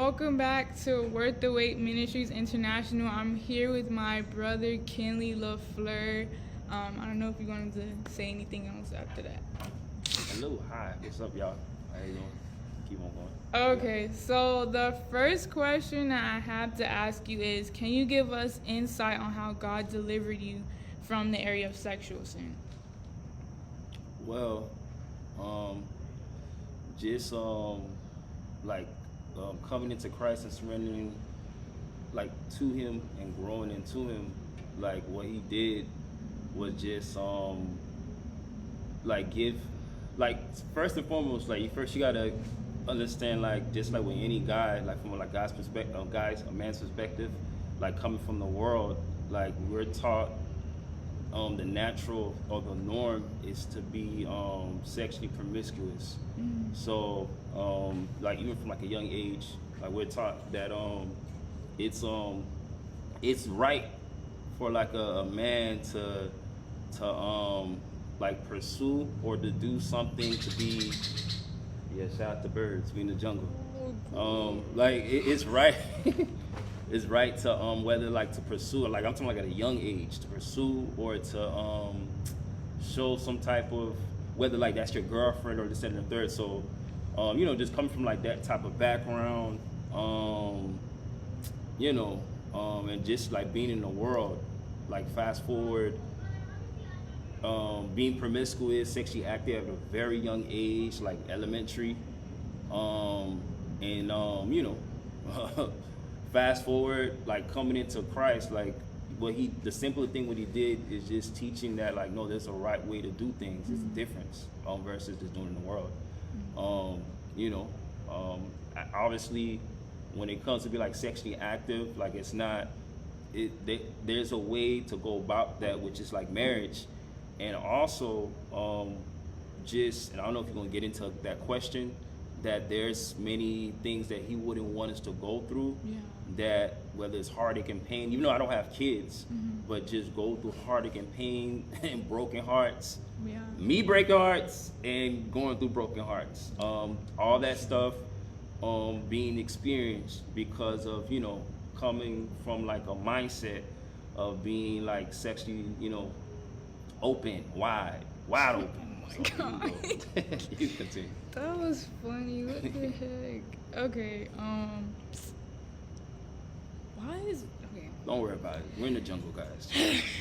welcome back to Worth the Wait Ministries International. I'm here with my brother Keinley Lafleur. I don't know if you wanted to say anything else after that. Hello, hi, what's up, y'all? How you doing? Keep on going. Okay, so the first question that I have to ask you is, can you give us insight on how God delivered you from the area of sexual sin? Well, just coming into Christ and surrendering like to Him and growing into Him. Like what He did was just give, like, first and foremost, like you gotta understand, like, just like with any guy, like from like God's perspective, a man's perspective, like coming from the world, like we're taught the natural or the norm is to be sexually promiscuous. So like even from like a young age, like we're taught that it's right for like a man to like pursue or to do something to be, shout out to birds, we in the jungle. It's right. It's right to whether like to pursue, like I'm talking like at a young age, to pursue or to show some type of, whether like that's your girlfriend or this and the third. So just coming from like that type of background, and just like being in the world, like fast forward, being promiscuous, sexually active at a very young age, like elementary, fast forward, like coming into Christ, like the simple thing what he did is just teaching that, like, no, there's a right way to do things. There's a difference versus just doing it in the world. Obviously, when it comes to be like sexually active, like it's not, there's a way to go about that, which is like marriage. And also, and I don't know if you're gonna get into that question, that there's many things that he wouldn't want us to go through, that whether it's heartache and pain, even though I don't have kids, but just go through heartache and pain and broken hearts, me breaking hearts and going through broken hearts, all that stuff being experienced because of, coming from like a mindset of being like sexually, open, wide open. Oh my God. You continue. That was funny. What the heck? Okay. Okay. Don't worry about it. We're in the jungle, guys.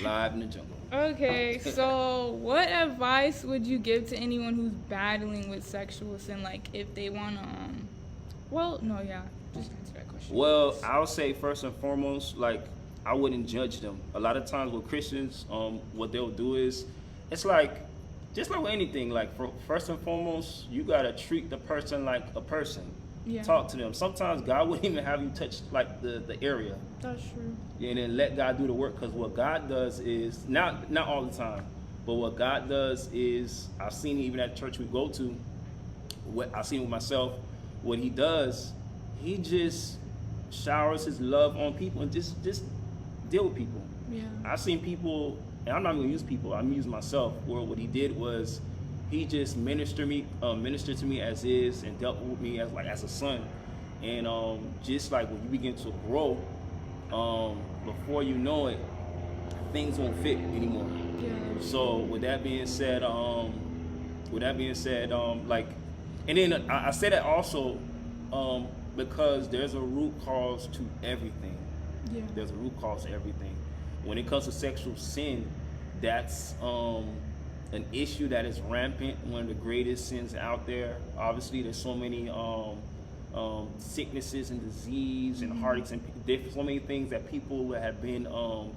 Live in the jungle. Okay. So, what advice would you give to anyone who's battling with sexual sin? Like, if they wanna, just answer that question. Well, I'll say first and foremost, like, I wouldn't judge them. A lot of times with Christians, what they'll do is, it's like, just like with anything, like first and foremost, you gotta treat the person like a person. Yeah. Talk to them. Sometimes God wouldn't even have you touch like the area. That's true. And then let God do the work, because what God does is, not all the time, but what God does is, I've seen it even at church we go to, what I've seen with myself, what he does, he just showers his love on people and just deal with people. Yeah. I've seen people, and I'm not gonna use people, I'm using myself, where what he did was he just ministered to me as is and dealt with me as a son. And just like when you begin to grow, before you know it, things won't fit anymore. Yeah. So with that being said, like, and then I say that also because there's a root cause to everything. Yeah. There's a root cause to everything. When it comes to sexual sin, that's an issue that is rampant, one of the greatest sins out there. Obviously, there's so many sicknesses and disease and heartaches and there's so many things that people have been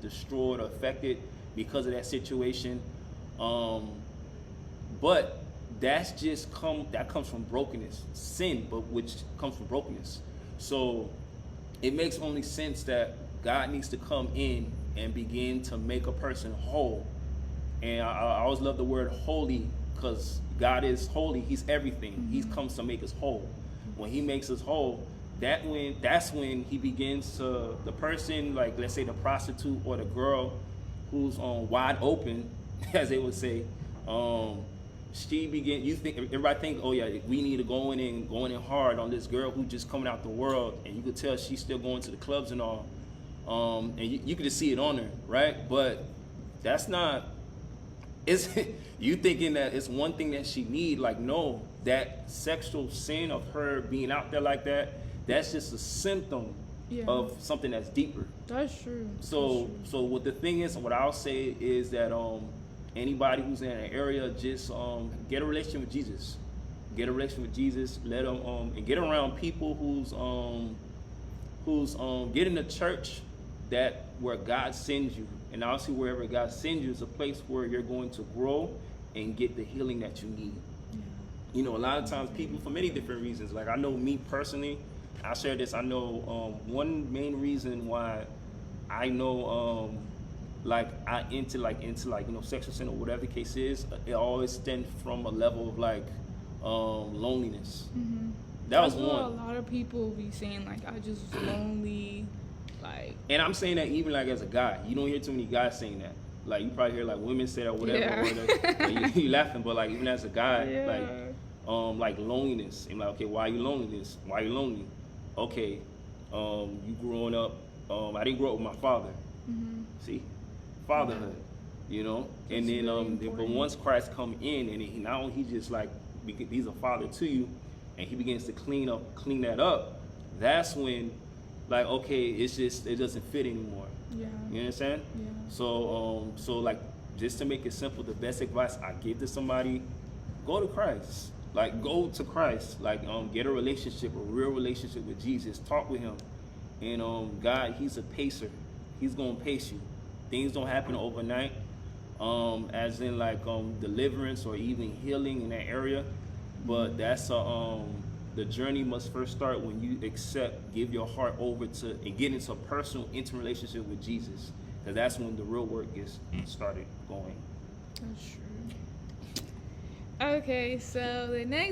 destroyed or affected because of that situation. But that comes from brokenness, sin, but which comes from brokenness. So it makes only sense that God needs to come in and begin to make a person whole. And I always love the word holy, because God is holy. He's everything. He comes to make us whole. When he makes us whole, that's when he begins to, the person, like let's say the prostitute or the girl who's wide open, as they would say, she began. You think everybody think, oh yeah, we need to going in hard on this girl who just coming out the world, and you could tell she's still going to the clubs and all, and you could just see it on her, right? But that's not. It's you thinking that it's one thing that she need. Like no, that sexual sin of her being out there like that, that's just a symptom of something that's deeper. That's true. So what the thing is, what I'll say is that anybody who's in an area, just get a relationship with Jesus. Get a relationship with Jesus. Let them and get around people who's get in the church that where God sends you. And obviously wherever God sends you is a place where you're going to grow and get the healing that you need. You know, a lot of times people, for many different reasons, like I know me personally, I'll share this. I know one main reason why I know like I into you know sexual sin or whatever the case is, it always stems from a level of like loneliness. That was one. A lot of people be saying like I just was lonely, like. And I'm saying that even like as a guy, you don't hear too many guys saying that. Like you probably hear like women say that or whatever. Yeah. Or whatever. Like, you laughing, but like even as a guy, like loneliness. And like, okay, why are you lonely? Why are you lonely? Okay, you growing up. I didn't grow up with my father. See, fatherhood, you know. And then, but once Christ come in, and he not only he just like he's a father to you, and he begins to clean that up. That's when, like, okay, it doesn't fit anymore. Yeah. You understand? Yeah. So like, just to make it simple, the best advice I give to somebody, go to Christ. Like, go to Christ. Like, get a relationship, a real relationship with Jesus. Talk with him. And God, he's a pacer. He's gonna pace you. Things don't happen overnight. As in like deliverance or even healing in that area. But that's the journey must first start when you give your heart over to and get into a personal, intimate relationship with Jesus. Because that's when the real work gets started going. That's true. Okay, so the next